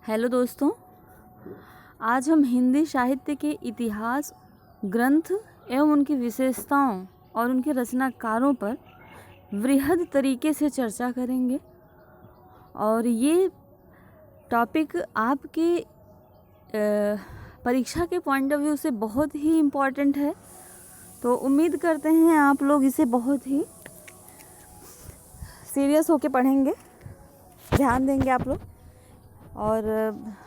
Hello दोस्तों, आज हम हिंदी साहित्य के इतिहास, ग्रंथ एवं उनकी विशेषताओं और उनके रचनाकारों पर वृहद तरीके से चर्चा करेंगे। और ये टॉपिक आपके परीक्षा के पॉइंट ऑफ व्यू से बहुत ही इम्पॉर्टेंट है। तो उम्मीद करते हैं आप लोग इसे बहुत ही सीरियस होकर पढ़ेंगे, ध्यान देंगे आप लोग। और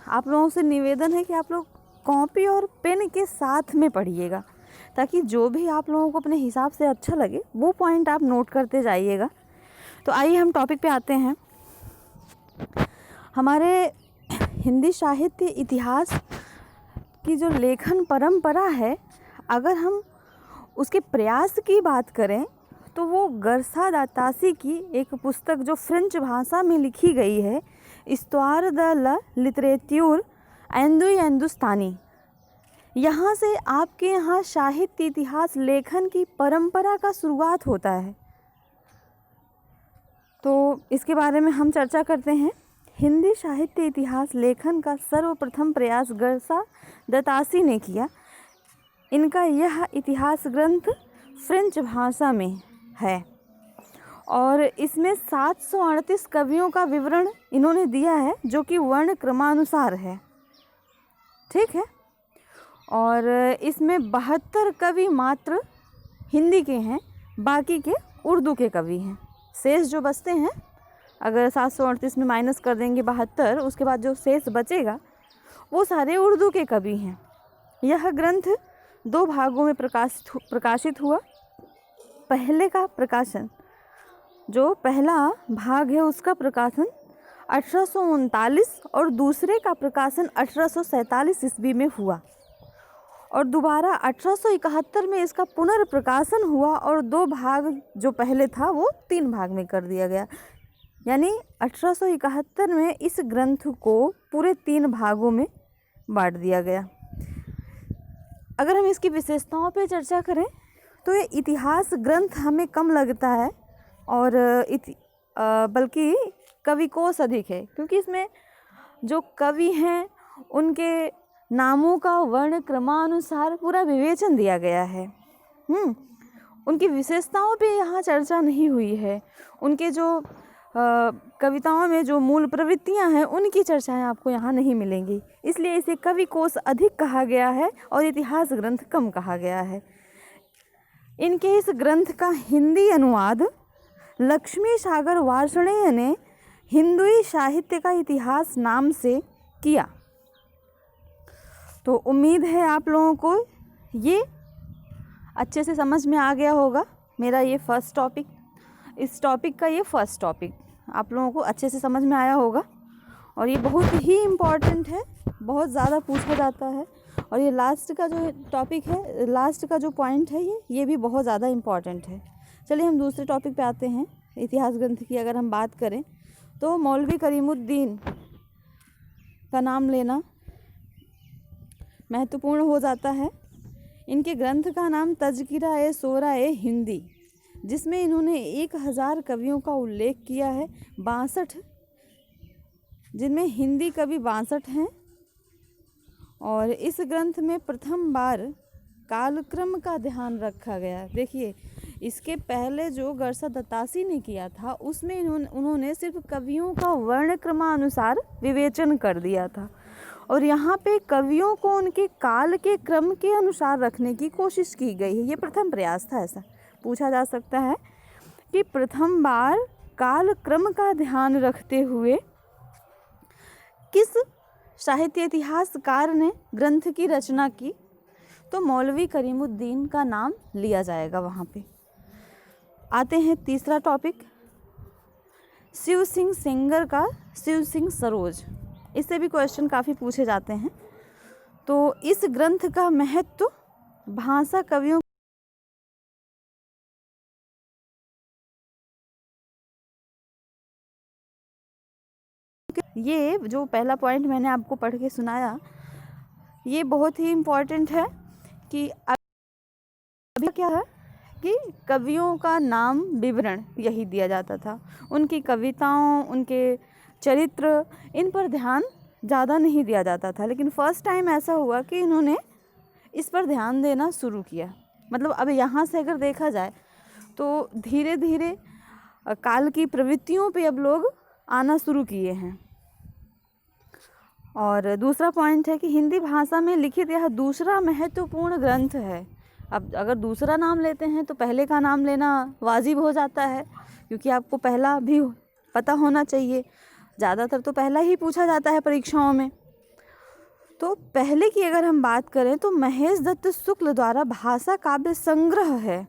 आप लोगों से निवेदन है कि आप लोग कॉपी और पेन के साथ में पढ़िएगा, ताकि जो भी आप लोगों को अपने हिसाब से अच्छा लगे वो पॉइंट आप नोट करते जाइएगा। तो आइए हम टॉपिक पे आते हैं। हमारे हिंदी साहित्य इतिहास की जो लेखन परंपरा है, अगर हम उसके प्रयास की बात करें तो वो गर्सा दातासी की एक पुस्तक जो फ्रेंच भाषा में लिखी गई है, इस्त्वार द ला लिटरेट्यूर हिंदुस्तानी, यहाँ से आपके यहाँ साहित्य इतिहास लेखन की परंपरा का शुरुआत होता है। तो इसके बारे में हम चर्चा करते हैं। हिंदी साहित्य इतिहास लेखन का सर्वप्रथम प्रयास गर्सा दातासी ने किया। इनका यह इतिहास ग्रंथ फ्रेंच भाषा में है और इसमें 738 कवियों का विवरण इन्होंने दिया है, जो कि वर्ण क्रमानुसार है। ठीक है। और इसमें 72 कवि मात्र हिंदी के हैं, बाकी के उर्दू के कवि हैं। शेष जो बचते हैं, अगर 738 में माइनस कर देंगे 72, उसके बाद जो शेष बचेगा वो सारे उर्दू के कवि हैं। यह ग्रंथ 2 भागों में प्रकाशित हुआ। पहले का प्रकाशन, जो पहला भाग है, उसका प्रकाशन 1839 और दूसरे का प्रकाशन 1847 ईस्वी में हुआ। और दोबारा 1871 में इसका पुनर्प्रकाशन हुआ और 2 भाग जो पहले था वो 3 भाग में कर दिया गया। यानी 1871 में इस ग्रंथ को पूरे 3 भागों में बांट दिया गया। अगर हम इसकी विशेषताओं पे चर्चा करें तो ये इतिहास ग्रंथ हमें कम लगता है और बल्कि कवि कोश अधिक है, क्योंकि इसमें जो कवि हैं उनके नामों का वर्ण क्रमानुसार पूरा विवेचन दिया गया है। उनकी विशेषताओं पे यहाँ चर्चा नहीं हुई है। उनके जो कविताओं में जो मूल प्रवृत्तियाँ हैं उनकी चर्चाएं आपको यहाँ नहीं मिलेंगी, इसलिए इसे कवि कोश अधिक कहा गया है और इतिहास ग्रंथ कम कहा गया है। इनके इस ग्रंथ का हिंदी अनुवाद लक्ष्मी सागर वार्ष्णेय ने हिंदुई साहित्य का इतिहास नाम से किया। तो उम्मीद है आप लोगों को ये अच्छे से समझ में आ गया होगा। मेरा ये फर्स्ट टॉपिक, इस टॉपिक का ये फर्स्ट टॉपिक आप लोगों को अच्छे से समझ में आया होगा। और ये बहुत ही इम्पॉर्टेंट है, बहुत ज़्यादा पूछा जाता है। और ये लास्ट का जो टॉपिक है, लास्ट का जो पॉइंट है, ये भी बहुत ज़्यादा इम्पॉर्टेंट है। चलिए हम दूसरे टॉपिक पे आते हैं। इतिहास ग्रंथ की अगर हम बात करें तो मौलवी करीमुद्दीन का नाम लेना महत्वपूर्ण हो जाता है। इनके ग्रंथ का नाम तज़किरा ए शोरा ए हिंदी, जिसमें इन्होंने 1000 कवियों का उल्लेख किया है। 62 जिनमें हिंदी कवि 62 हैं। और इस ग्रंथ में प्रथम बार कालक्रम का ध्यान रखा गया। देखिए, इसके पहले जो गर्सा दातासी ने किया था उसमें उन्होंने सिर्फ कवियों का वर्ण क्रमानुसार विवेचन कर दिया था, और यहाँ पे कवियों को उनके काल के क्रम के अनुसार रखने की कोशिश की गई है। ये प्रथम प्रयास था। ऐसा पूछा जा सकता है कि प्रथम बार काल क्रम का ध्यान रखते हुए किस साहित्य इतिहासकार ने ग्रंथ की रचना की, तो मौलवी करीमुद्दीन का नाम लिया जाएगा वहाँ पे। आते हैं तीसरा टॉपिक, शिव सिंह सेंगर का शिव सिंह सरोज। इससे भी क्वेश्चन काफ़ी पूछे जाते हैं। तो इस ग्रंथ का महत्व भाषा कवियों ये जो पहला पॉइंट मैंने आपको पढ़ के सुनाया, ये बहुत ही इम्पॉर्टेंट है कि अभी क्या है कि कवियों का नाम विवरण यही दिया जाता था। उनकी कविताओं, उनके चरित्र, इन पर ध्यान ज़्यादा नहीं दिया जाता था, लेकिन फर्स्ट टाइम ऐसा हुआ कि इन्होंने इस पर ध्यान देना शुरू किया। मतलब अब यहाँ से अगर देखा जाए तो धीरे धीरे काल की प्रवृत्तियों पे अब लोग आना शुरू किए हैं। और दूसरा पॉइंट है कि हिंदी भाषा में लिखित यह दूसरा महत्वपूर्ण ग्रंथ है। अब अगर दूसरा नाम लेते हैं तो पहले का नाम लेना वाजिब हो जाता है, क्योंकि आपको पहला भी पता होना चाहिए। ज़्यादातर तो पहला ही पूछा जाता है परीक्षाओं में। तो पहले की अगर हम बात करें तो महेश दत्त शुक्ल द्वारा भाषा काव्य संग्रह है।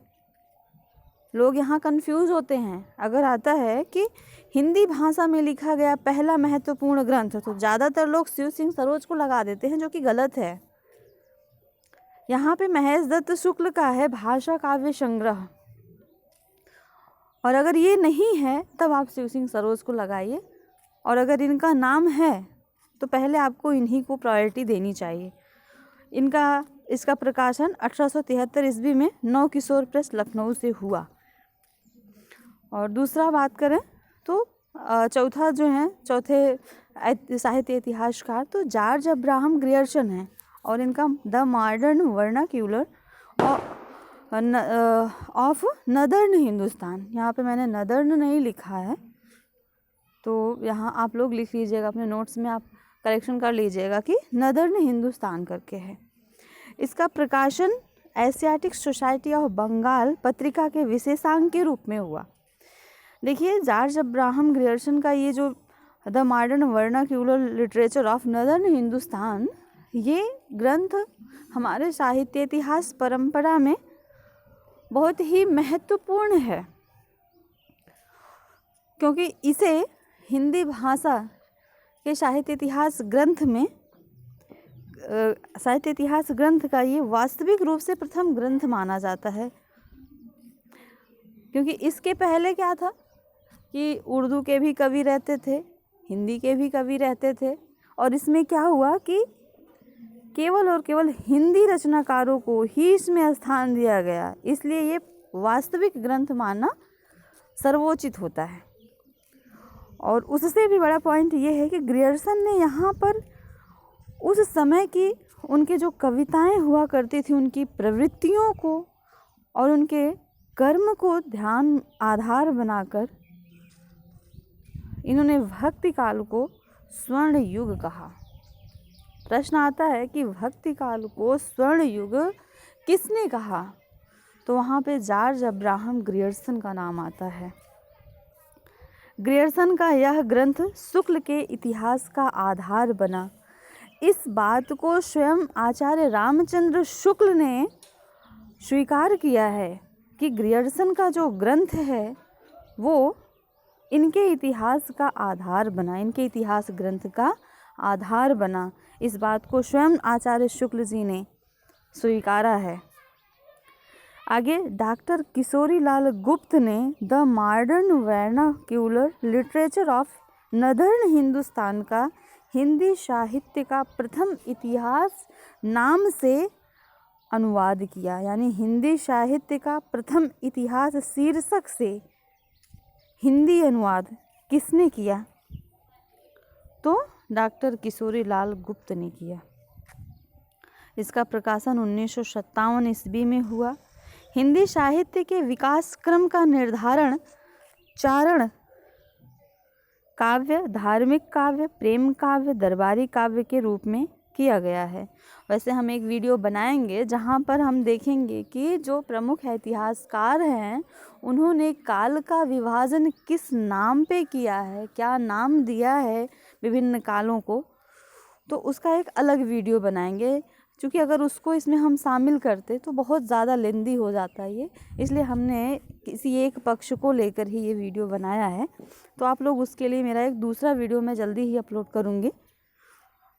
लोग यहाँ कंफ्यूज होते हैं। अगर आता है कि हिंदी भाषा में लिखा गया पहला महत्वपूर्ण ग्रंथ, तो ज़्यादातर लोग शिव सिंह सरोज को लगा देते हैं, जो कि गलत है। यहाँ पे महेश दत्त शुक्ल का है भाषा काव्य संग्रह, और अगर ये नहीं है तब आप शिव सिंह सरोज को लगाइए। और अगर इनका नाम है तो पहले आपको इन्हीं को प्रायोरिटी देनी चाहिए। इसका प्रकाशन 1873 ईस्वी में नवकिशोर प्रेस लखनऊ से हुआ। और दूसरा बात करें तो चौथा जो है, चौथे साहित्य इतिहासकार तो जॉर्ज अब्राहम ग्रियर्सन हैं, और इनका the modern vernacular of northern Hindustan, यहाँ पे मैंने नदर्न नहीं लिखा है, तो यहाँ आप लोग लिख लीजिएगा अपने नोट्स में, आप करेक्शन कर लीजिएगा कि नदर्न हिंदुस्तान करके है। इसका प्रकाशन एशियाटिक सोसाइटी ऑफ बंगाल पत्रिका के विशेषांक के रूप में हुआ। देखिए, जॉर्ज अब्राहम ग्रियर्सन का ये जो the modern vernacular literature of northern Hindustan, ये ग्रंथ हमारे साहित्य इतिहास परंपरा में बहुत ही महत्वपूर्ण है, क्योंकि इसे हिंदी भाषा के साहित्य इतिहास ग्रंथ में साहित्य इतिहास ग्रंथ का ये वास्तविक रूप से प्रथम ग्रंथ माना जाता है। क्योंकि इसके पहले क्या था कि उर्दू के भी कवि रहते थे, हिंदी के भी कवि रहते थे, और इसमें क्या हुआ कि केवल और केवल हिंदी रचनाकारों को ही इसमें स्थान दिया गया, इसलिए ये वास्तविक ग्रंथ मानना सर्वोचित होता है। और उससे भी बड़ा पॉइंट ये है कि ग्रियर्सन ने यहाँ पर उस समय की उनके जो कविताएं हुआ करती थी, उनकी प्रवृत्तियों को और उनके कर्म को ध्यान आधार बनाकर इन्होंने भक्ति काल को स्वर्ण युग कहा। प्रश्न आता है कि भक्ति काल को स्वर्ण युग किसने कहा, तो वहाँ पे जॉर्ज अब्राहम ग्रियर्सन का नाम आता है। ग्रियर्सन का यह ग्रंथ शुक्ल के इतिहास का आधार बना। इस बात को स्वयं आचार्य रामचंद्र शुक्ल ने स्वीकार किया है कि ग्रियर्सन का जो ग्रंथ है वो इनके इतिहास का आधार बना, इनके इतिहास ग्रंथ का आधार बना। इस बात को स्वयं आचार्य शुक्ल जी ने स्वीकारा है। आगे डॉक्टर किशोरी लाल गुप्त ने the modern vernacular literature of northern Hindustan का हिंदी साहित्य का प्रथम इतिहास नाम से अनुवाद किया। यानी हिंदी साहित्य का प्रथम इतिहास शीर्षक से हिंदी अनुवाद किसने किया, तो डॉक्टर किशोरी लाल गुप्त ने किया। इसका प्रकाशन 1957 ईस्वी में हुआ। हिंदी साहित्य के विकास क्रम का निर्धारण चारण काव्य, धार्मिक काव्य, प्रेम काव्य, दरबारी काव्य के रूप में किया गया है। वैसे हम एक वीडियो बनाएंगे जहां पर हम देखेंगे कि जो प्रमुख इतिहासकार हैं उन्होंने काल का विभाजन किस नाम पे किया है, क्या नाम दिया है विभिन्न कालों को, तो उसका एक अलग वीडियो बनाएंगे। क्योंकि अगर उसको इसमें हम शामिल करते तो बहुत ज़्यादा लेंदी हो जाता है ये, इसलिए हमने किसी एक पक्ष को लेकर ही ये वीडियो बनाया है। तो आप लोग उसके लिए मेरा एक दूसरा वीडियो मैं जल्दी ही अपलोड करूँगी,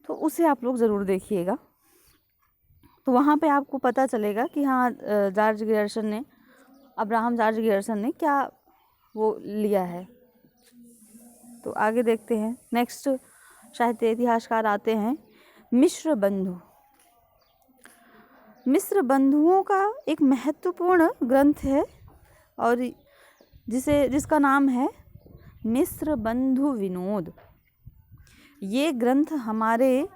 तो उसे आप लोग ज़रूर देखिएगा। तो वहाँ पे आपको पता चलेगा कि हाँ जॉर्ज ग्रियर्सन ने क्या वो लिया है। तो आगे देखते हैं। नेक्स्ट साहित्य इतिहासकार आते हैं मिश्र बंधु। मिश्र बंधुओं का एक महत्वपूर्ण ग्रंथ है और जिसका नाम है मिश्र बंधु विनोद। ये ग्रंथ हमारे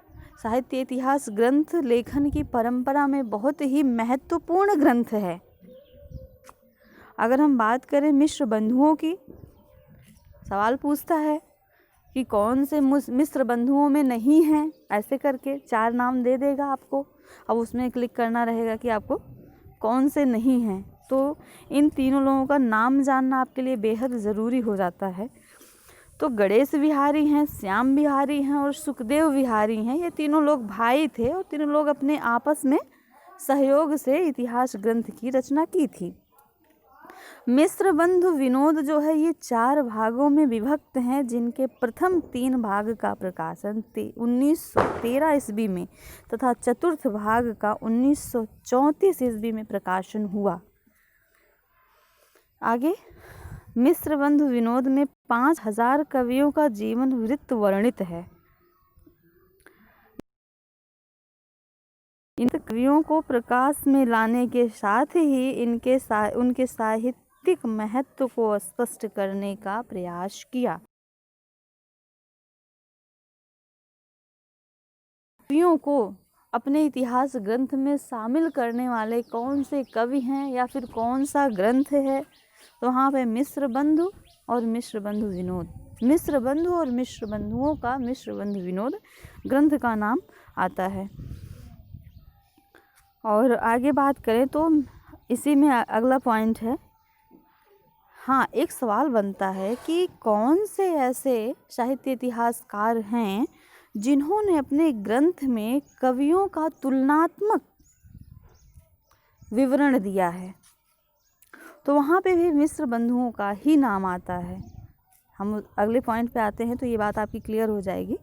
साहित्य इतिहास ग्रंथ लेखन की परंपरा में बहुत ही महत्वपूर्ण ग्रंथ है। अगर हम बात करें मिश्र बंधुओं की, सवाल पूछता है कि कौन से मिश्र बंधुओं में नहीं हैं, ऐसे करके 4 नाम दे देगा आपको। अब उसमें क्लिक करना रहेगा कि आपको कौन से नहीं हैं। तो इन तीनों लोगों का नाम जानना आपके लिए बेहद ज़रूरी हो जाता है। तो गणेश विहारी हैं, श्याम विहारी हैं और सुखदेव विहारी हैं। ये तीनों लोग भाई थे और तीनों लोग अपने आपस में सहयोग से इतिहास ग्रंथ की रचना की थी। मिश्र बंधु विनोद जो है ये 4 भागों में विभक्त हैं, जिनके प्रथम 3 भाग का प्रकाशन 1913 ईस्वी में तथा चतुर्थ भाग का 1934 ईस्वी में प्रकाशन हुआ। आगे, मिश्र बंधु विनोद में 5000 कवियों का जीवन वृत्त वर्णित है। इन कवियों को प्रकाश में लाने के साथ ही उनके साहित्यिक महत्व को स्पष्ट करने का प्रयास किया। कवियों को अपने इतिहास ग्रंथ में शामिल करने वाले कौन से कवि हैं या फिर कौन सा ग्रंथ है, तो वहाँ पे मिश्र बंधु और मिश्र बंधु विनोद, मिश्र बंधु और मिश्र बंधुओं का मिश्र बंधु विनोद ग्रंथ का नाम आता है। और आगे बात करें तो इसी में अगला पॉइंट है, हाँ, एक सवाल बनता है कि कौन से ऐसे साहित्य इतिहासकार हैं जिन्होंने अपने ग्रंथ में कवियों का तुलनात्मक विवरण दिया है। तो वहाँ पे भी मिश्र बंधुओं का ही नाम आता है। हम अगले पॉइंट पे आते हैं तो ये बात आपकी क्लियर हो जाएगी।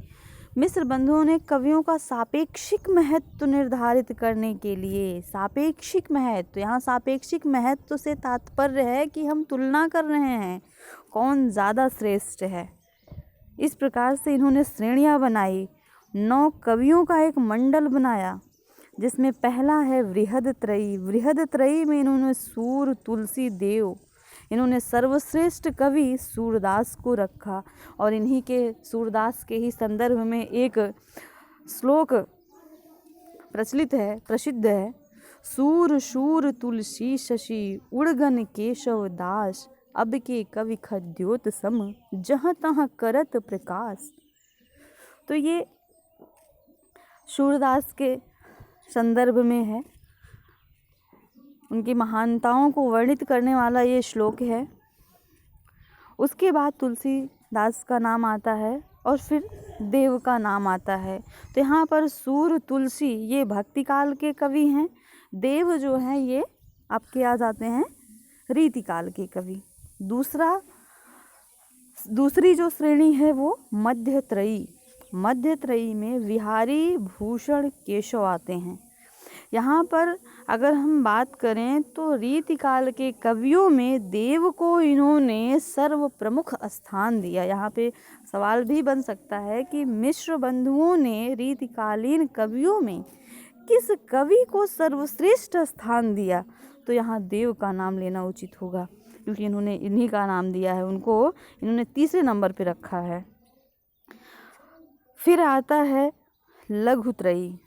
मिश्र बंधुओं ने कवियों का सापेक्षिक महत्व निर्धारित करने के लिए, सापेक्षिक महत्व, यहाँ सापेक्षिक महत्व से तात्पर्य है कि हम तुलना कर रहे हैं कौन ज़्यादा श्रेष्ठ है। इस प्रकार से इन्होंने श्रेणियाँ बनाई, 9 कवियों का एक मंडल बनाया, जिसमें पहला है वृहदत्रयी। वृहदत्रयी में इन्होंने सूर, तुलसी, देव, इन्होंने सर्वश्रेष्ठ कवि सूरदास को रखा। और इन्हीं के सूरदास के ही संदर्भ में एक श्लोक प्रसिद्ध है, सूर शूर तुलसी शशि उड़गन केशव दास, अब के कवि खद्योत सम जहाँ तहाँ करत प्रकाश। तो ये सूरदास के संदर्भ में है, उनकी महानताओं को वर्णित करने वाला ये श्लोक है। उसके बाद तुलसीदास का नाम आता है और फिर देव का नाम आता है। तो यहाँ पर सूर, तुलसी ये भक्ति काल के कवि हैं, देव जो हैं ये आपके आ जाते हैं रीति काल के कवि। दूसरी जो श्रेणी है वो मध्यत्रयी। मध्यत्रयी में विहारी, भूषण, केशव आते हैं। यहाँ पर अगर हम बात करें तो रीतिकाल के कवियों में देव को इन्होंने सर्व प्रमुख स्थान दिया। यहाँ पे सवाल भी बन सकता है कि मिश्र बंधुओं ने रीतिकालीन कवियों में किस कवि को सर्वश्रेष्ठ स्थान दिया, तो यहाँ देव का नाम लेना उचित होगा, क्योंकि इन्होंने इन्हीं का नाम दिया है, उनको इन्होंने तीसरे नंबर पे रखा है। फिर आता है लघुत्रयी।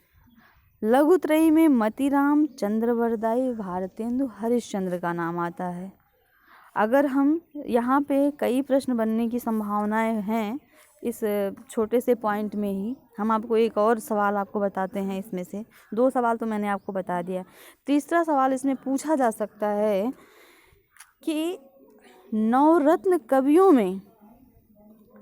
लघुत्रयी में मतीराम, चंद्रवरदाई, भारतेंदु, हरिश्चंद्र का नाम आता है। अगर हम यहाँ पे कई प्रश्न बनने की संभावनाएं हैं इस छोटे से पॉइंट में ही, हम आपको एक और सवाल आपको बताते हैं। इसमें से 2 सवाल तो मैंने आपको बता दिया। तीसरा सवाल इसमें पूछा जा सकता है कि नवरत्न कवियों में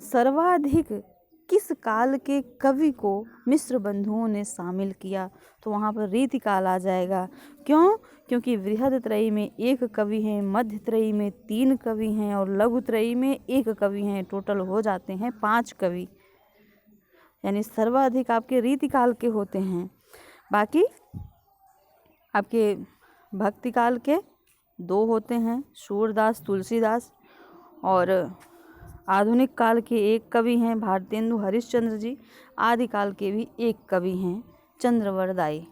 सर्वाधिक किस काल के कवि को मिश्र बंधुओं ने शामिल किया, तो वहाँ पर रीतिकाल आ जाएगा। क्यों? क्योंकि वृहदत्रयी में 1 कवि हैं, मध्यत्रयी में 3 कवि हैं और लघुत्रयी में 1 कवि हैं। टोटल हो जाते हैं 5 कवि, यानी सर्वाधिक आपके रीतिकाल के होते हैं। बाकी आपके भक्तिकाल के 2 होते हैं, सूरदास, तुलसीदास, और आधुनिक काल के 1 कवि हैं भारतेंदु हरिश्चंद्र जी। आदिकाल के भी 1 कवि हैं चंद्रवरदाई,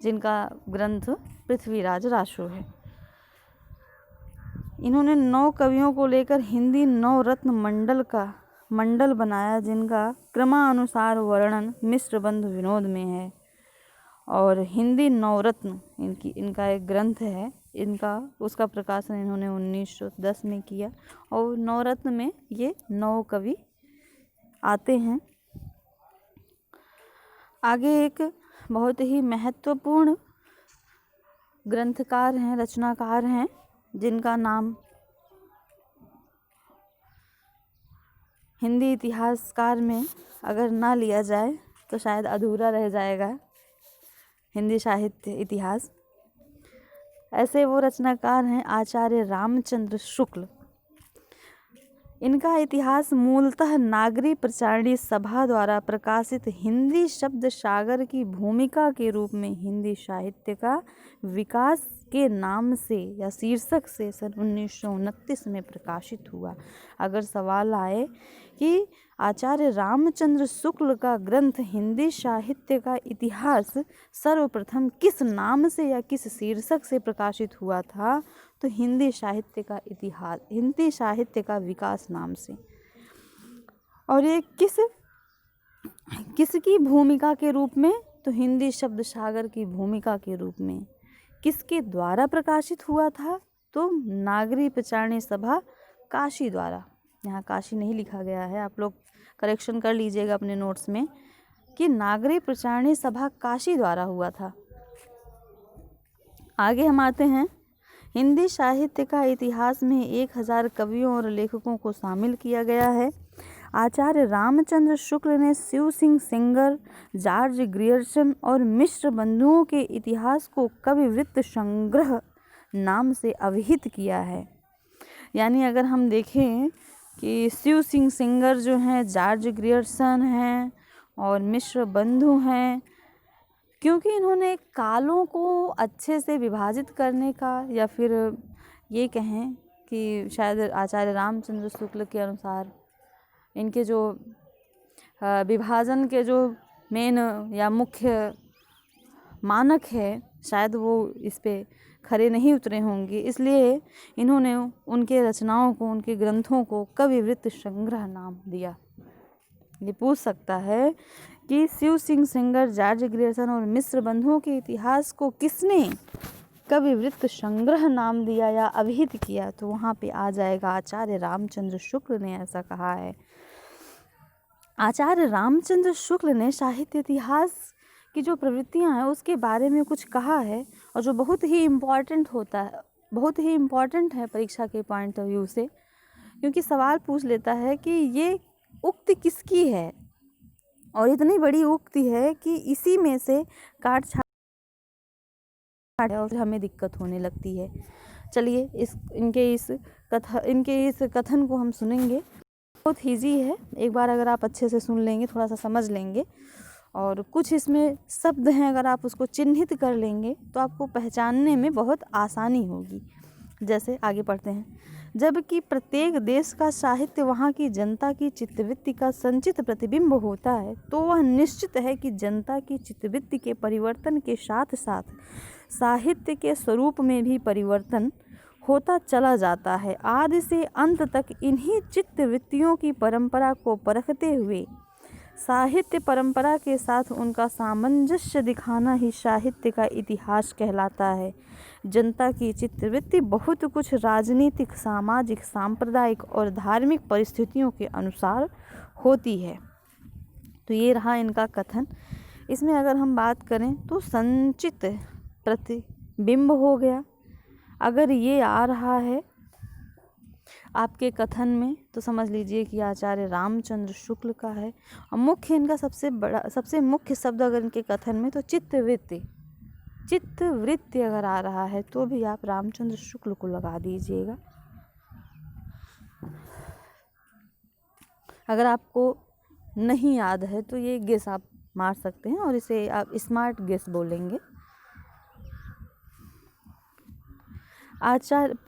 जिनका ग्रंथ पृथ्वीराज रासो है। इन्होंने 9 कवियों को लेकर हिंदी नवरत्न मंडल का मंडल बनाया जिनका क्रमानुसार वर्णन मिश्र बंधु विनोद में है। और हिंदी नवरत्न इनका एक ग्रंथ है, उसका प्रकाशन इन्होंने 1910 में किया। और नवरत्न में ये 9 कवि आते हैं। आगे एक बहुत ही महत्वपूर्ण ग्रंथकार हैं, रचनाकार हैं, जिनका नाम हिंदी इतिहासकार में अगर ना लिया जाए तो शायद अधूरा रह जाएगा हिंदी साहित्य इतिहास। ऐसे वो रचनाकार हैं आचार्य रामचंद्र शुक्ल। इनका इतिहास मूलतः नागरी प्रचारणी सभा द्वारा प्रकाशित हिंदी शब्द सागर की भूमिका के रूप में हिंदी साहित्य का विकास के नाम से या शीर्षक से सन 1929 में प्रकाशित हुआ। अगर सवाल आए कि आचार्य रामचंद्र शुक्ल का ग्रंथ हिंदी साहित्य का इतिहास सर्वप्रथम किस नाम से या किस शीर्षक से प्रकाशित हुआ था, तो हिंदी साहित्य का इतिहास, हिंदी साहित्य का विकास नाम से। और ये किसकी भूमिका के रूप में, तो हिंदी शब्द सागर की भूमिका के रूप में। किसके द्वारा प्रकाशित हुआ था, तो नागरी प्रचारणी सभा काशी द्वारा। यहाँ काशी नहीं लिखा गया है, आप लोग करेक्शन कर लीजिएगा अपने नोट्स में कि नागरी प्रचारणी सभा काशी द्वारा हुआ था। आगे हम आते हैं। हिंदी साहित्य का इतिहास में 1000 कवियों और लेखकों को शामिल किया गया है। आचार्य रामचंद्र शुक्ल ने शिव सिंह सेंगर, जॉर्ज ग्रियर्सन और मिश्र बंधुओं के इतिहास को कविवृत्त संग्रह नाम से अभिहित किया है। यानी अगर हम देखें कि शिव सिंह सेंगर जो हैं, जॉर्ज ग्रियर्सन हैं और मिश्र बंधु हैं, क्योंकि इन्होंने कालों को अच्छे से विभाजित करने का, या फिर ये कहें कि शायद आचार्य रामचंद्र शुक्ल के अनुसार इनके जो विभाजन के जो मेन या मुख्य मानक है, शायद वो इस पे खरे नहीं उतरे होंगे, इसलिए इन्होंने उनके रचनाओं को, उनके ग्रंथों को कविवृत्त संग्रह नाम दिया। ये पूछ सकता है कि शिव सिंह सेंगर, जॉर्ज ग्रियर्सन और मिश्र बंधुओं के इतिहास को किसने कविवृत्त संग्रह नाम दिया या अभिहित किया, तो वहाँ पे आ जाएगा आचार्य रामचंद्र शुक्ल ने ऐसा कहा है। आचार्य रामचंद्र शुक्ल ने साहित्य इतिहास की जो प्रवृत्तियां हैं उसके बारे में कुछ कहा है, और जो बहुत ही इम्पॉर्टेंट होता है, बहुत ही इम्पॉर्टेंट है परीक्षा के पॉइंट ऑफ व्यू से, क्योंकि सवाल पूछ लेता है कि ये उक्ति किसकी है, और इतनी बड़ी उक्ति है कि इसी में से काट छाट और हमें दिक्कत होने लगती है। चलिए इनके इस कथन को हम सुनेंगे। बहुत ईजी है, एक बार अगर आप अच्छे से सुन लेंगे, थोड़ा सा समझ लेंगे, और कुछ इसमें शब्द हैं अगर आप उसको चिन्हित कर लेंगे तो आपको पहचानने में बहुत आसानी होगी। जैसे आगे पढ़ते हैं। जबकि प्रत्येक देश का साहित्य वहाँ की जनता की चित्तवृत्ति का संचित प्रतिबिंब होता है, तो वह निश्चित है कि जनता की चित्तवृत्ति के परिवर्तन के साथ साथ साहित्य के स्वरूप में भी परिवर्तन होता चला जाता है। आदि से अंत तक इन्हीं चित्तवृत्तियों की परंपरा को परखते हुए साहित्य परंपरा के साथ उनका सामंजस्य दिखाना ही साहित्य का इतिहास कहलाता है। जनता की चित्तवृत्ति बहुत कुछ राजनीतिक, सामाजिक, सांप्रदायिक और धार्मिक परिस्थितियों के अनुसार होती है। तो ये रहा इनका कथन। इसमें अगर हम बात करें तो संचित प्रतिबिंब हो गया। अगर ये आ रहा है आपके कथन में तो समझ लीजिए कि आचार्य रामचंद्र शुक्ल का है। और मुख्य इनका सबसे मुख्य शब्द अगर इनके कथन में तो चित्तवृत्ति अगर आ रहा है तो भी आप रामचंद्र शुक्ल को लगा दीजिएगा। अगर आपको नहीं याद है तो ये गेस आप मार सकते हैं और इसे आप स्मार्ट गेस बोलेंगे।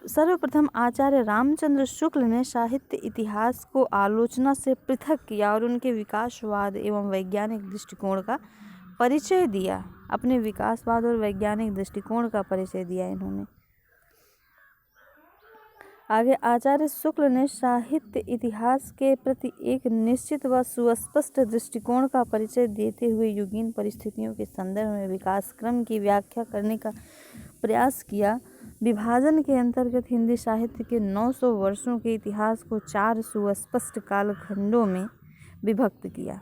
सर्वप्रथम आचार्य रामचंद्र शुक्ल ने साहित्य इतिहास को आलोचना से पृथक किया और उनके विकासवाद एवं वैज्ञानिक दृष्टिकोण का परिचय दिया। अपने विकासवाद और वैज्ञानिक दृष्टिकोण का परिचय दिया इन्होंने। आगे आचार्य शुक्ल ने साहित्य इतिहास के प्रति एक निश्चित व सुस्पष्ट दृष्टिकोण का परिचय देते हुए युगीन परिस्थितियों के संदर्भ में विकास क्रम की व्याख्या करने का प्रयास किया। विभाजन के अंतर्गत हिंदी साहित्य के 900 वर्षों के इतिहास को 4 सुस्पष्ट कालखंडों में विभक्त किया।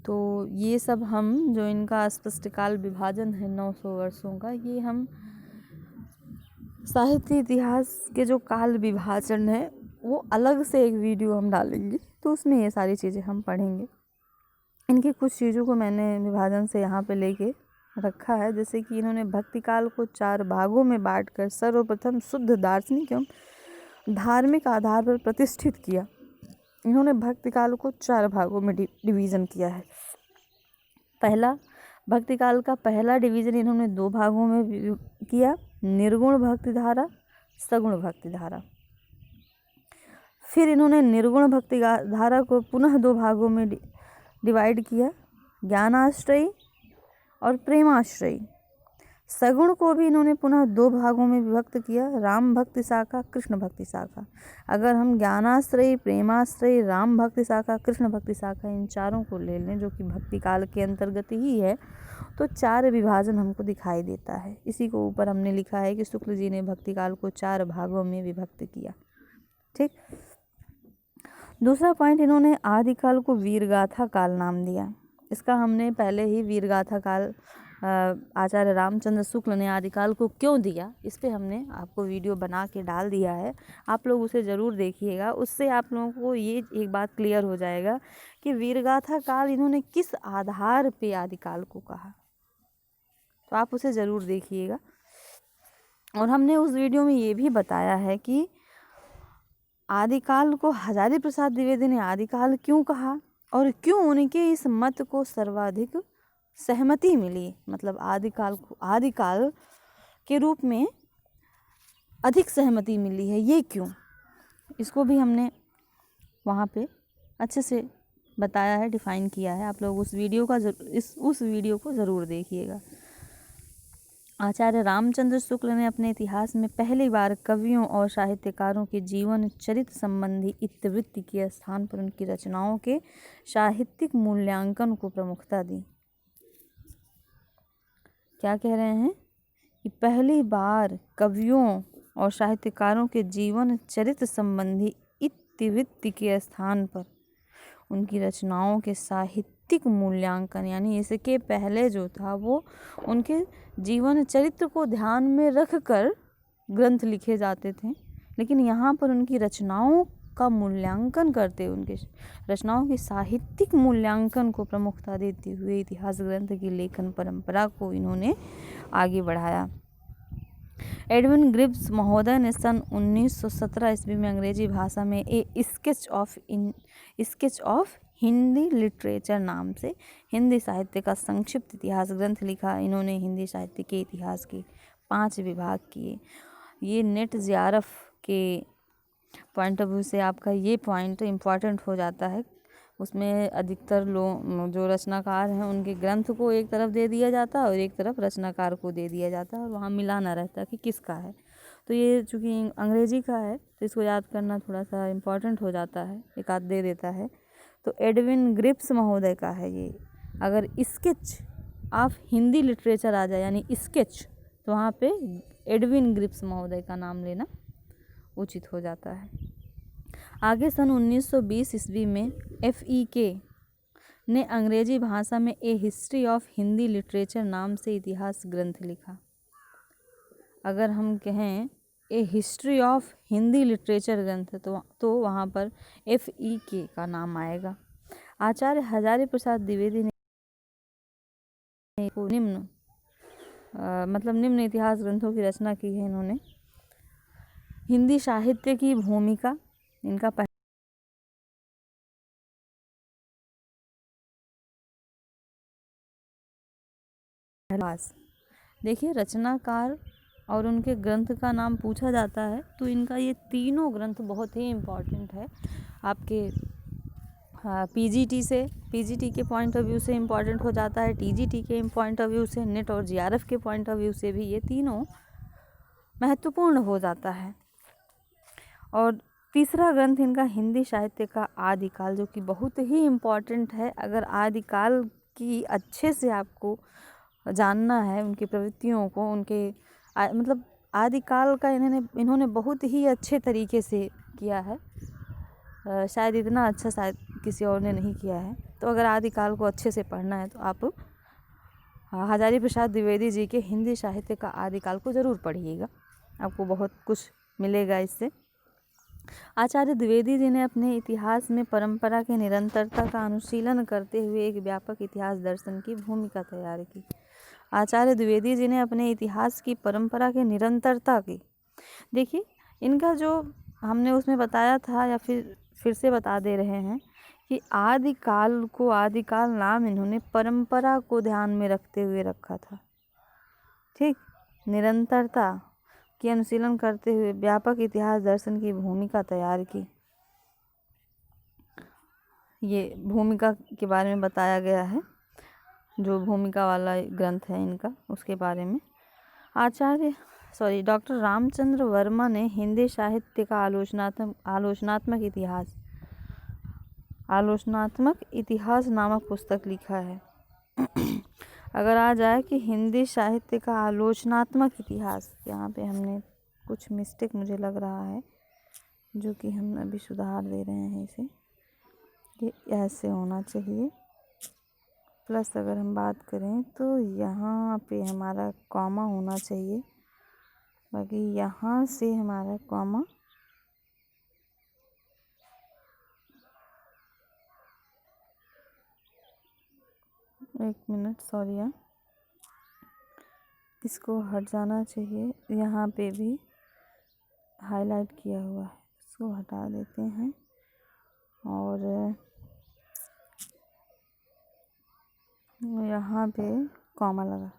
तो ये सब हम जो इनका स्पष्ट काल विभाजन है 900 वर्षों का, ये हम साहित्य इतिहास के जो काल विभाजन है वो अलग से एक वीडियो हम डालेंगे, तो उसमें ये सारी चीज़ें हम पढ़ेंगे। इनकी कुछ चीज़ों को मैंने विभाजन से यहाँ पे लेके रखा है। जैसे कि इन्होंने भक्ति काल को 4 भागों में बांटकर सर्वप्रथम शुद्ध दार्शनिक एवं धार्मिक आधार पर प्रतिष्ठित किया। इन्होंने भक्ति काल को 4 भागों में डिवीज़न किया है। पहला भक्ति काल का पहला डिवीज़न इन्होंने 2 भागों में किया, निर्गुण भक्ति धारा, सगुण भक्ति धारा। फिर इन्होंने निर्गुण भक्ति धारा को पुनः 2 भागों में डिवाइड किया, ज्ञानाश्रयी और प्रेमाश्रयी। सगुण को भी इन्होंने पुनः 2 भागों में विभक्त किया, राम भक्ति शाखा, कृष्ण भक्ति शाखा। अगर हम ज्ञानाश्रयी, प्रेमाश्रयी, राम भक्ति शाखा, कृष्ण भक्ति शाखा इन चारों को ले लें, जो कि भक्ति काल के अंतर्गत ही है, तो 4 विभाजन हमको दिखाई देता है। इसी को ऊपर हमने लिखा है कि शुक्ल जी ने भक्ति काल को 4 भागों में विभक्त किया। ठीक। दूसरा पॉइंट, इन्होंने आदिकाल को वीरगाथा काल नाम दिया। इसका हमने पहले ही वीरगाथा काल आचार्य रामचंद्र शुक्ल ने आदिकाल को क्यों दिया, इस पे हमने आपको वीडियो बना के डाल दिया है। आप लोग उसे ज़रूर देखिएगा, उससे आप लोगों को ये एक बात क्लियर हो जाएगा कि वीरगाथा काल इन्होंने किस आधार पे आदिकाल को कहा। तो आप उसे ज़रूर देखिएगा। और हमने उस वीडियो में ये भी बताया है कि आदिकाल को हजारी प्रसाद द्विवेदी ने आदिकाल क्यों कहा और क्यों उनके इस मत को सर्वाधिक सहमति मिली, मतलब आदिकाल को आदिकाल के रूप में अधिक सहमति मिली है, ये क्यों, इसको भी हमने वहाँ पे अच्छे से बताया है, डिफाइन किया है। आप लोग उस वीडियो को ज़रूर देखिएगा। आचार्य रामचंद्र शुक्ल ने अपने इतिहास में पहली बार कवियों और साहित्यकारों के जीवन चरित्र संबंधी इतिवृत्ति के स्थान पर उनकी रचनाओं के साहित्यिक मूल्यांकन को प्रमुखता दी। क्या कह रहे हैं कि पहली बार कवियों और साहित्यकारों के जीवन चरित्र संबंधी इतिवृत्ति के स्थान पर उनकी रचनाओं के साहित्यिक मूल्यांकन, यानी इसके पहले जो था वो उनके जीवन चरित्र को ध्यान में रखकर ग्रंथ लिखे जाते थे, लेकिन यहाँ पर उनकी रचनाओं का मूल्यांकन करते, उनके रचनाओं के साहित्यिक मूल्यांकन को प्रमुखता देते हुए इतिहास ग्रंथ की लेखन परंपरा को इन्होंने आगे बढ़ाया। एडविन ग्रिब्स महोदय ने सन 1917 ईस्वी में अंग्रेजी भाषा में ए स्केच ऑफ हिंदी लिटरेचर नाम से हिंदी साहित्य का संक्षिप्त इतिहास ग्रंथ लिखा। इन्होंने हिंदी साहित्य के इतिहास के 5 विभाग किए। ये नेट ज़ियारफ के पॉइंट ऑफ व्यू से आपका ये पॉइंट इम्पॉर्टेंट हो जाता है। उसमें अधिकतर लोग जो रचनाकार हैं उनके ग्रंथ को एक तरफ दे दिया जाता है और एक तरफ रचनाकार को दे दिया जाता है, और वहाँ मिलाना रहता है कि किसका है। तो ये चूँकि अंग्रेजी का है तो इसको याद करना थोड़ा सा इम्पॉर्टेंट हो जाता है, एक आध दे देता है। तो एडविन ग्रिब्स महोदय का है ये। अगर स्केच ऑफ हिंदी लिटरेचर आ जाए यानी स्केच, तो वहाँ पे एडविन ग्रिब्स महोदय का नाम लेना उचित हो जाता है। आगे सन 1920 ईस्वी में FEK ने अंग्रेजी भाषा में ए हिस्ट्री ऑफ हिंदी लिटरेचर नाम से इतिहास ग्रंथ लिखा। अगर हम कहें ए हिस्ट्री ऑफ हिंदी लिटरेचर ग्रंथ तो वहाँ पर FEK का नाम आएगा। आचार्य हजारी प्रसाद द्विवेदी ने निम्न इतिहास ग्रंथों की रचना की है। इन्होंने हिंदी साहित्य की भूमिका, इनका देखिए, रचनाकार और उनके ग्रंथ का नाम पूछा जाता है तो इनका ये तीनों ग्रंथ बहुत ही इम्पॉर्टेंट है। आपके पीजीटी के पॉइंट ऑफ व्यू से इम्पॉर्टेंट हो जाता है, टीजीटी के पॉइंट ऑफ व्यू से, नेट और जीआरएफ के पॉइंट ऑफ व्यू से भी ये तीनों महत्वपूर्ण हो जाता है। और तीसरा ग्रंथ इनका हिंदी साहित्य का आदिकाल, जो कि बहुत ही इम्पॉर्टेंट है। अगर आदिकाल की अच्छे से आपको जानना है, उनकी प्रवृत्तियों को, उनके मतलब आदिकाल का इन्होंने बहुत ही अच्छे तरीके से किया है। शायद इतना अच्छा शायद किसी और ने नहीं किया है। तो अगर आदिकाल को अच्छे से पढ़ना है तो आप हजारी प्रसाद द्विवेदी जी के हिंदी साहित्य का आदिकाल को ज़रूर पढ़िएगा, आपको बहुत कुछ मिलेगा इससे। आचार्य द्विवेदी जी ने अपने इतिहास में परंपरा के निरंतरता का अनुशीलन करते हुए एक व्यापक इतिहास दर्शन की भूमिका तैयार की। आचार्य द्विवेदी जी ने अपने इतिहास की परंपरा के निरंतरता की, देखिए इनका जो हमने उसमें बताया था या फिर से बता दे रहे हैं कि आदिकाल नाम इन्होंने परंपरा को ध्यान में रखते हुए रखा था। ठीक, निरंतरता की अनुशीलन करते हुए व्यापक इतिहास दर्शन की भूमिका तैयार की। ये भूमिका के बारे में बताया गया है, जो भूमिका वाला ग्रंथ है इनका, उसके बारे में। डॉक्टर रामचंद्र वर्मा ने हिंदी साहित्य का आलोचनात्मक इतिहास नामक पुस्तक लिखा है। अगर आ जाए कि हिंदी साहित्य का आलोचनात्मक इतिहास, यहाँ पे हमने कुछ मिस्टेक मुझे लग रहा है, जो कि हम अभी सुधार दे रहे हैं इसे, ये ऐसे होना चाहिए। प्लस अगर हम बात करें तो यहाँ पे हमारा कॉमा होना चाहिए, बाकी यहाँ से हमारा कॉमा एक मिनट, सॉरी यार, इसको हट जाना चाहिए। यहाँ पे भी हाईलाइट किया हुआ है, इसको हटा देते हैं और यहाँ पे कॉमा लगा।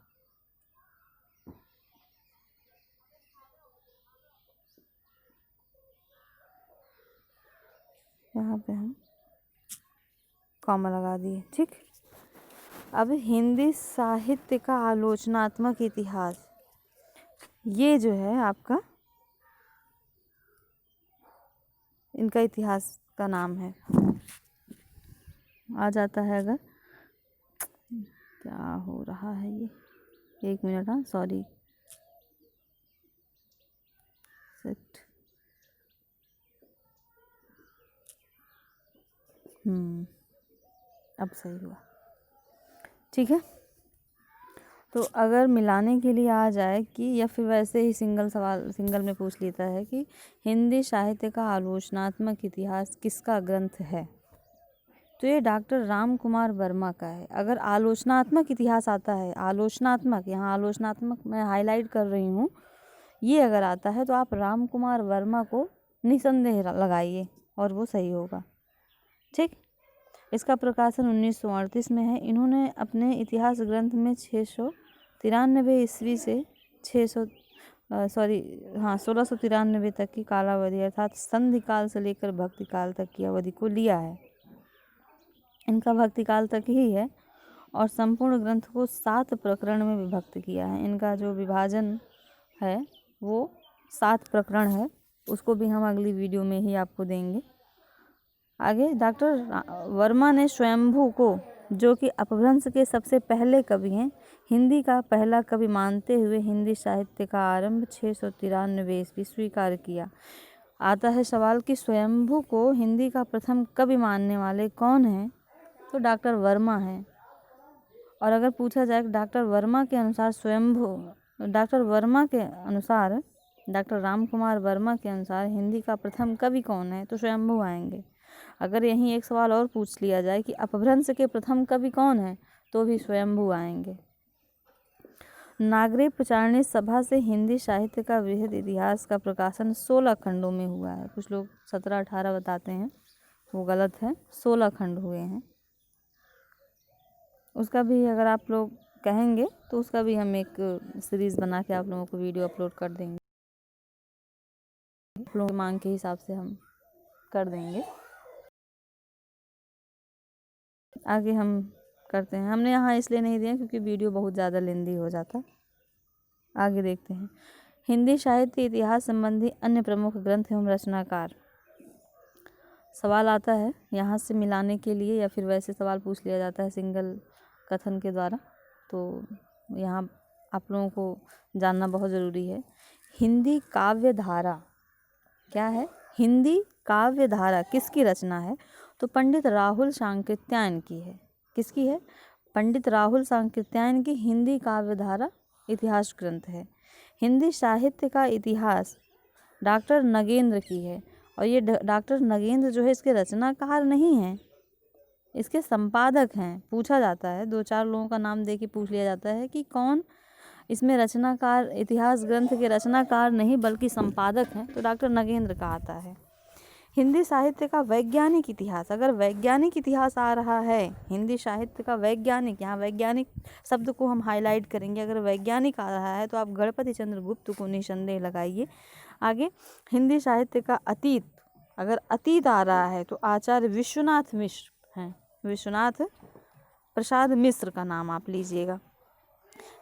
यहाँ पे हम कॉमा लगा दिए। ठीक, अब हिंदी साहित्य का आलोचनात्मक इतिहास, ये जो है आपका इनका इतिहास का नाम है। आ जाता है, अगर क्या हो रहा है ये, एक मिनट, हाँ सॉरी, सेट, अब सही हुआ। ठीक है, तो अगर मिलाने के लिए आ जाए कि, या फिर वैसे ही सिंगल में पूछ लेता है कि हिंदी साहित्य का आलोचनात्मक इतिहास किसका ग्रंथ है, तो ये डॉक्टर राम कुमार वर्मा का है। अगर आलोचनात्मक इतिहास आता है, आलोचनात्मक, यहाँ आलोचनात्मक मैं हाईलाइट कर रही हूँ, ये अगर आता है तो आप राम कुमार वर्मा को निसंदेह लगाइए और वो सही होगा। ठीक, इसका प्रकाशन 1938 में है। इन्होंने अपने इतिहास ग्रंथ में 693 ईस्वी से 1693 तक की कालावधि, अर्थात संधि काल से लेकर भक्ति काल तक की अवधि को लिया है। इनका भक्ति काल तक ही है और संपूर्ण ग्रंथ को 7 प्रकरण में विभक्त किया है। इनका जो विभाजन है वो 7 प्रकरण है, उसको भी हम अगली वीडियो में ही आपको देंगे। आगे, डॉक्टर वर्मा ने स्वयंभू को, जो कि अपभ्रंश के सबसे पहले कवि हैं, हिंदी का पहला कवि मानते हुए हिंदी साहित्य का आरंभ 693 ईस्वी स्वीकार किया। आता है सवाल कि स्वयंभू को हिंदी का प्रथम कवि मानने वाले कौन हैं, तो डॉक्टर वर्मा हैं। और अगर पूछा जाए कि डॉक्टर वर्मा के अनुसार डॉक्टर राम कुमार वर्मा के अनुसार हिंदी का प्रथम कवि कौन है, तो स्वयंभू आएंगे। अगर यहीं एक सवाल और पूछ लिया जाए कि अपभ्रंश के प्रथम कवि कौन है, तो भी स्वयंभू आएंगे। नागरी प्रचारणी सभा से हिंदी साहित्य का वृहद इतिहास का प्रकाशन 16 खंडों में हुआ है। कुछ लोग 17-18 बताते हैं, वो गलत है, 16 खंड हुए हैं। उसका भी अगर आप लोग कहेंगे तो उसका भी हम एक सीरीज़ बना के आप लोगों को वीडियो अपलोड कर देंगे, आप लोगों की मांग के हिसाब से हम कर देंगे। आगे हम करते हैं, हमने यहाँ इसलिए नहीं दिया क्योंकि वीडियो बहुत ज़्यादा लेंदी हो जाता। आगे देखते हैं, हिंदी साहित्य इतिहास संबंधी अन्य प्रमुख ग्रंथ एवं रचनाकार। सवाल आता है यहाँ से मिलाने के लिए या फिर वैसे सवाल पूछ लिया जाता है सिंगल कथन के द्वारा, तो यहाँ आप लोगों को जानना बहुत ज़रूरी है। हिंदी काव्य धारा क्या है? हिंदी काव्य धारा किसकी रचना है? तो पंडित राहुल सांकृत्यायन की है। किसकी है? पंडित राहुल सांकृत्यायन की हिंदी काव्य धारा इतिहास ग्रंथ है। हिंदी साहित्य का इतिहास डॉक्टर नगेंद्र की है, और ये डॉक्टर नगेंद्र जो है इसके रचनाकार नहीं हैं, इसके संपादक हैं। पूछा जाता है, 2-4 लोगों का नाम दे के पूछ लिया जाता है कि कौन इसमें रचनाकार, इतिहास ग्रंथ के रचनाकार नहीं बल्कि संपादक हैं, तो डॉक्टर नगेंद्र का आता है। हिंदी साहित्य का वैज्ञानिक इतिहास, अगर वैज्ञानिक इतिहास आ रहा है, हिंदी साहित्य का वैज्ञानिक, यहाँ वैज्ञानिक शब्द को हम हाईलाइट करेंगे, अगर वैज्ञानिक आ रहा है तो आप गणपति चंद्र गुप्त को निसंदेह लगाइए। आगे, हिंदी साहित्य का अतीत, अगर अतीत आ रहा है तो आचार्य विश्वनाथ मिश्र हैं, विश्वनाथ प्रसाद मिश्र का नाम आप लीजिएगा।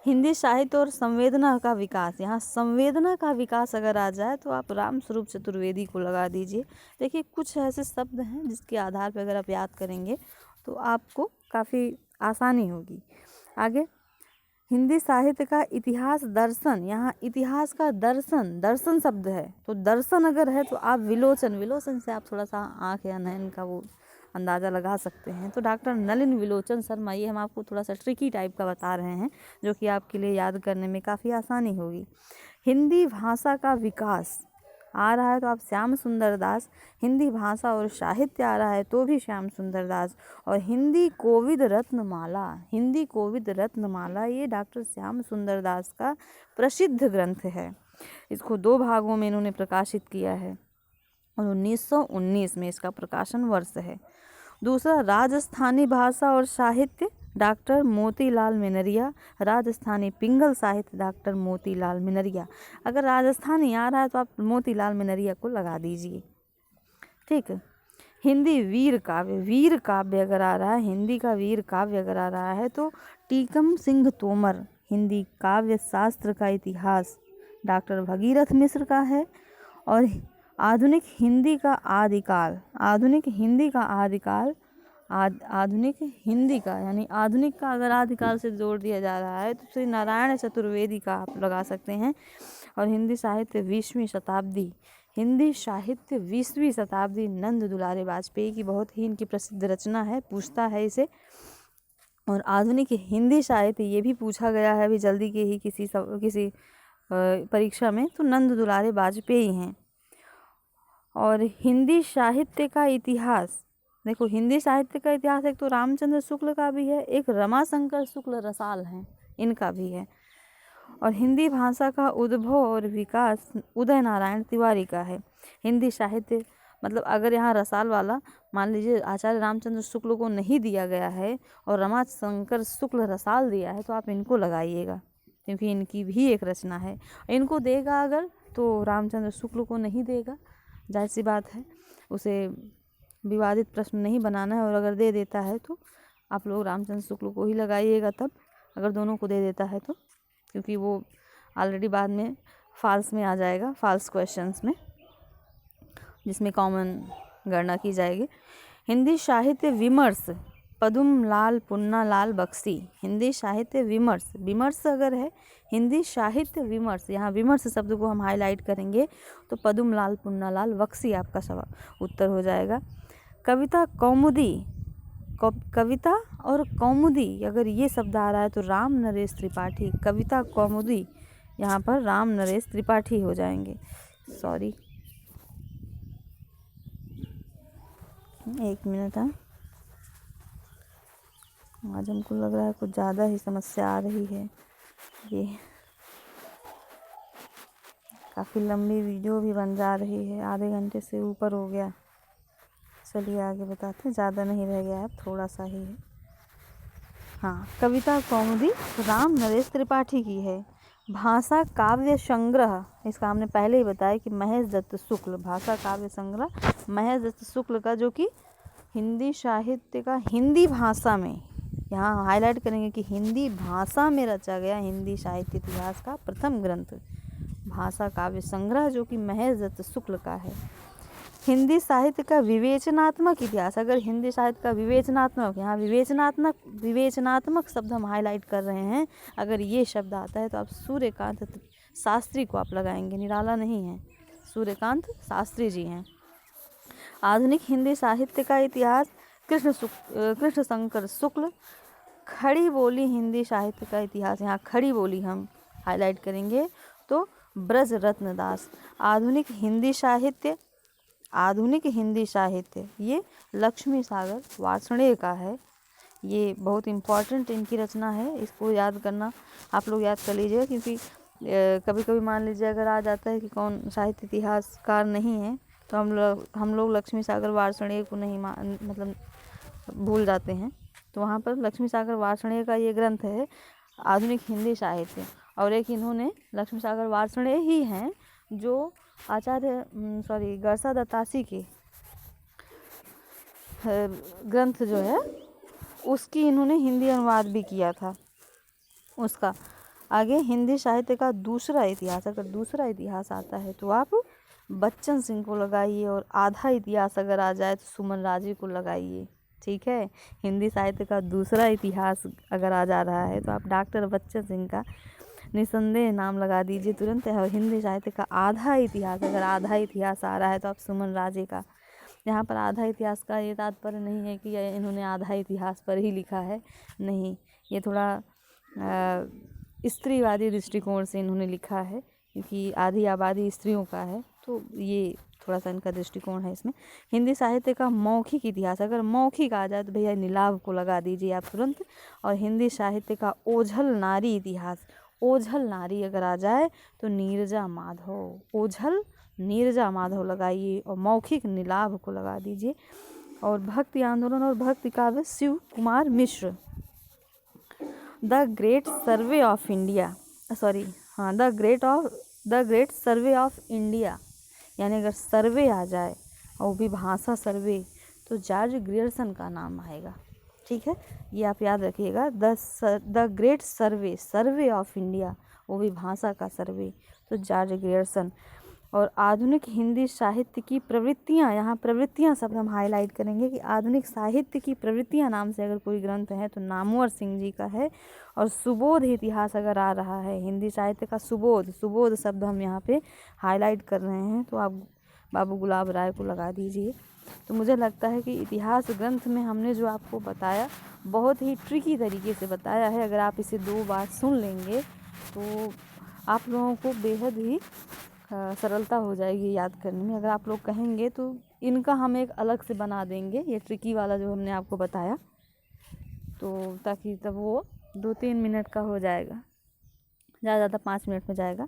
हिंदी साहित्य और संवेदना का विकास, यहाँ संवेदना का विकास अगर आ जाए तो आप रामस्वरूप चतुर्वेदी को लगा दीजिए। देखिए कुछ ऐसे शब्द हैं जिसके आधार पर अगर आप याद करेंगे तो आपको काफ़ी आसानी होगी। आगे, हिंदी साहित्य का इतिहास दर्शन, यहाँ इतिहास का दर्शन, दर्शन शब्द है तो दर्शन अगर है तो आप विलोचन, विलोचन से आप थोड़ा सा आँख या नयन का वो अंदाज़ा लगा सकते हैं। तो डॉक्टर नलिन विलोचन शर्मा, ये हम आपको थोड़ा सा ट्रिकी टाइप का बता रहे हैं जो कि आपके लिए याद करने में काफ़ी आसानी होगी। हिंदी भाषा का विकास आ रहा है तो आप श्याम सुंदर दास, हिंदी भाषा और साहित्य आ रहा है तो भी श्याम सुंदर दास, और हिंदी कोविद रत्नमाला, हिंदी कोविद रत्नमाला ये डॉक्टर श्याम सुंदर दास का प्रसिद्ध ग्रंथ है। इसको 2 भागों में इन्होंने प्रकाशित किया है और 1919 में इसका प्रकाशन वर्ष है। दूसरा, राजस्थानी भाषा और साहित्य डॉक्टर मोतीलाल मिनरिया, राजस्थानी पिंगल साहित्य डॉक्टर मोतीलाल मिनरिया। अगर राजस्थानी आ रहा है तो आप मोतीलाल मिनरिया को लगा दीजिए। ठीक है। हिंदी वीर काव्य, वीर काव्य अगर आ रहा है, हिंदी का वीर काव्य अगर आ रहा है तो टीकम सिंह तोमर, हिंदी काव्य शास्त्र का इतिहास डॉक्टर भगीरथ मिश्र का है। और आधुनिक हिंदी का आदिकाल, आधुनिक हिंदी का आदिकाल, आधुनिक हिंदी का यानी आधुनिक का अगर आदिकाल से जोड़ दिया जा रहा है तो श्री नारायण चतुर्वेदी का आप लगा सकते हैं। और हिंदी साहित्य 20वीं शताब्दी, हिंदी साहित्य 20वीं शताब्दी नंद दुलारे वाजपेयी की बहुत ही इनकी प्रसिद्ध रचना है, पूछता है इसे। और आधुनिक हिंदी साहित्य ये भी पूछा गया है अभी जल्दी के ही किसी परीक्षा में, तो नंद दुलारे वाजपेयी हैं। और हिंदी साहित्य का इतिहास, देखो हिंदी साहित्य का इतिहास एक तो रामचंद्र शुक्ल का भी है, एक रमाशंकर शुक्ल रसाल हैं, इनका भी है। और हिंदी भाषा का उद्भव और विकास उदय नारायण तिवारी का है। हिंदी साहित्य मतलब अगर यहाँ रसाल वाला मान लीजिए आचार्य रामचंद्र शुक्ल को नहीं दिया गया है और रमाशंकर शुक्ल रसाल दिया है तो आप इनको लगाइएगा क्योंकि इनकी भी एक रचना है। इनको देगा अगर तो रामचंद्र शुक्ल को नहीं देगा, जाहिर सी बात है, उसे विवादित प्रश्न नहीं बनाना है। और अगर दे देता है तो आप लोग रामचंद्र शुक्ल को ही लगाइएगा तब, अगर दोनों को दे देता है तो, क्योंकि वो ऑलरेडी बाद में फॉल्स में आ जाएगा, फॉल्स क्वेश्चंस में, जिसमें कॉमन गणना की जाएगी। हिंदी साहित्य विमर्श पदुम लाल पुन्ना लाल बख्शी, हिंदी साहित्य विमर्श, विमर्श अगर है हिंदी साहित्य विमर्श, यहाँ विमर्श शब्द को हम हाईलाइट करेंगे तो पदुम लाल पुन्ना लाल बख्शी आपका सवाल उत्तर हो जाएगा। कविता कौमुदी, कविता और कौमुदी अगर ये शब्द आ रहा है तो राम नरेश त्रिपाठी, कविता कौमुदी यहाँ पर राम नरेश त्रिपाठी हो जाएंगे। सॉरी, एक मिनट। आज हमको लग रहा है कुछ ज़्यादा ही समस्या आ रही है, ये काफ़ी लंबी वीडियो भी बन जा रही है, आधे घंटे से ऊपर हो गया। चलिए आगे बताते हैं, ज़्यादा नहीं रह गया है, थोड़ा सा ही है। हाँ, कविता कौमुदी राम नरेश त्रिपाठी की है। भाषा काव्य संग्रह, इसका हमने पहले ही बताया कि महेश दत्त शुक्ल, भाषा काव्य संग्रह महेश दत्त शुक्ल का, जो कि हिंदी साहित्य का हिंदी भाषा में, यहाँ हाईलाइट करेंगे कि हिंदी भाषा में रचा गया हिंदी साहित्य इतिहास का प्रथम ग्रंथ भाषा काव्य संग्रह जो कि महेश दत्त शुक्ल का है। हिंदी साहित्य का विवेचनात्मक इतिहास, अगर हिंदी साहित्य का विवेचनात्मक, यहाँ विवेचनात्मक शब्द हम हाईलाइट कर रहे हैं, अगर ये शब्द आता है तो आप सूर्यकांत शास्त्री को आप लगाएंगे, निराला नहीं है, सूर्यकांत शास्त्री जी हैं। आधुनिक हिंदी साहित्य का इतिहास कृष्ण शंकर शुक्ल। खड़ी बोली हिंदी साहित्य का इतिहास, यहाँ खड़ी बोली हम हाईलाइट करेंगे तो ब्रज रत्न दास। आधुनिक हिंदी साहित्य ये लक्ष्मी सागर वार्ष्णेय का है। ये बहुत इम्पॉर्टेंट इनकी रचना है, इसको याद करना आप लोग याद कर लीजिएगा, क्योंकि कभी कभी मान लीजिए अगर आ जाता है कि कौन साहित्य इतिहासकार नहीं है तो हम लोग लक्ष्मी सागर वार्ष्णेय को नहीं मतलब भूल जाते हैं। तो वहाँ पर लक्ष्मी सागर वार्ष्णेय का ये ग्रंथ है आधुनिक हिंदी साहित्य। और एक इन्होंने लक्ष्मी सागर वार्ष्णेय ही हैं जो गरसा दत्तासी के ग्रंथ जो है उसकी इन्होंने हिंदी अनुवाद भी किया था उसका। आगे हिंदी साहित्य का दूसरा इतिहास, अगर दूसरा इतिहास आता है तो आप बच्चन सिंह को लगाइए, और आधा इतिहास अगर आ जाए तो सुमन राजे को लगाइए। ठीक है, हिंदी साहित्य का दूसरा इतिहास अगर आ जा रहा है तो आप डॉक्टर बच्चन सिंह का निसंदेह नाम लगा दीजिए तुरंत। और हिंदी साहित्य का आधा इतिहास, अगर आधा इतिहास आ रहा है तो आप सुमन राजे का। यहाँ पर आधा इतिहास का ये तात्पर्य नहीं है कि इन्होंने आधा इतिहास पर ही लिखा है, नहीं, ये थोड़ा स्त्रीवादी दृष्टिकोण से इन्होंने लिखा है, क्योंकि आधी आबादी स्त्रियों का है, तो ये थोड़ा सा इनका दृष्टिकोण है इसमें। हिंदी साहित्य का मौखिक इतिहास, अगर मौखिक आ जाए तो भैया नीलाभ को लगा दीजिए आप तुरंत। और हिंदी साहित्य का ओझल नारी इतिहास, ओझल नारी अगर आ जाए तो नीरजा माधव, ओझल नीरजा माधव लगाइए, और मौखिक नीलाभ को लगा दीजिए। और भक्ति आंदोलन और भक्ति काव्य Shiv Kumar Mishra. The great survey of India, the great survey of India, यानी अगर सर्वे आ जाए और वो भी भाषा सर्वे तो जॉर्ज ग्रियर्सन का नाम आएगा। ठीक है, ये आप याद रखिएगा, the great survey of India, वो भी भाषा का सर्वे, तो जॉर्ज ग्रियर्सन। और आधुनिक हिंदी साहित्य की प्रवृत्तियाँ, यहाँ प्रवृत्तियाँ शब्द हम हाईलाइट करेंगे कि आधुनिक साहित्य की प्रवृत्तियाँ नाम से अगर कोई ग्रंथ है तो नामवर सिंह जी का है। और सुबोध इतिहास अगर आ रहा है हिंदी साहित्य का, सुबोध शब्द हम यहाँ पे हाईलाइट कर रहे हैं, तो आप बाबू गुलाब राय को लगा दीजिए। तो मुझे लगता है कि इतिहास ग्रंथ में हमने जो आपको बताया बहुत ही ट्रिकी तरीके से बताया है। अगर आप इसे 2 बार सुन लेंगे तो आप लोगों को बेहद ही सरलता हो जाएगी याद करने में। अगर आप लोग कहेंगे तो इनका हम एक अलग से बना देंगे, ये ट्रिकी वाला जो हमने आपको बताया, तो ताकि तब वो 2-3 मिनट का हो जाएगा, ज़्यादा 5 मिनट में जाएगा,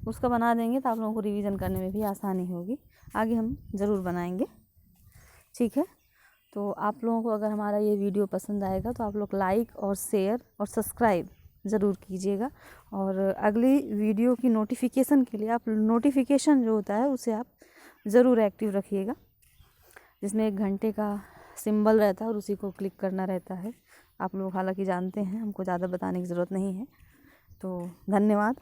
उसका बना देंगे तो आप लोगों को रिवीजन करने में भी आसानी होगी। आगे हम ज़रूर बनाएंगे। ठीक है, तो आप लोगों को अगर हमारा ये वीडियो पसंद आएगा तो आप लोग लाइक और शेयर और सब्सक्राइब ज़रूर कीजिएगा। और अगली वीडियो की नोटिफिकेशन के लिए आप नोटिफिकेशन जो होता है उसे आप ज़रूर एक्टिव रखिएगा, जिसमें 1 घंटे का सिंबल रहता है और उसी को क्लिक करना रहता है। आप लोग हालांकि जानते हैं, हमको ज़्यादा बताने की ज़रूरत नहीं है। तो धन्यवाद।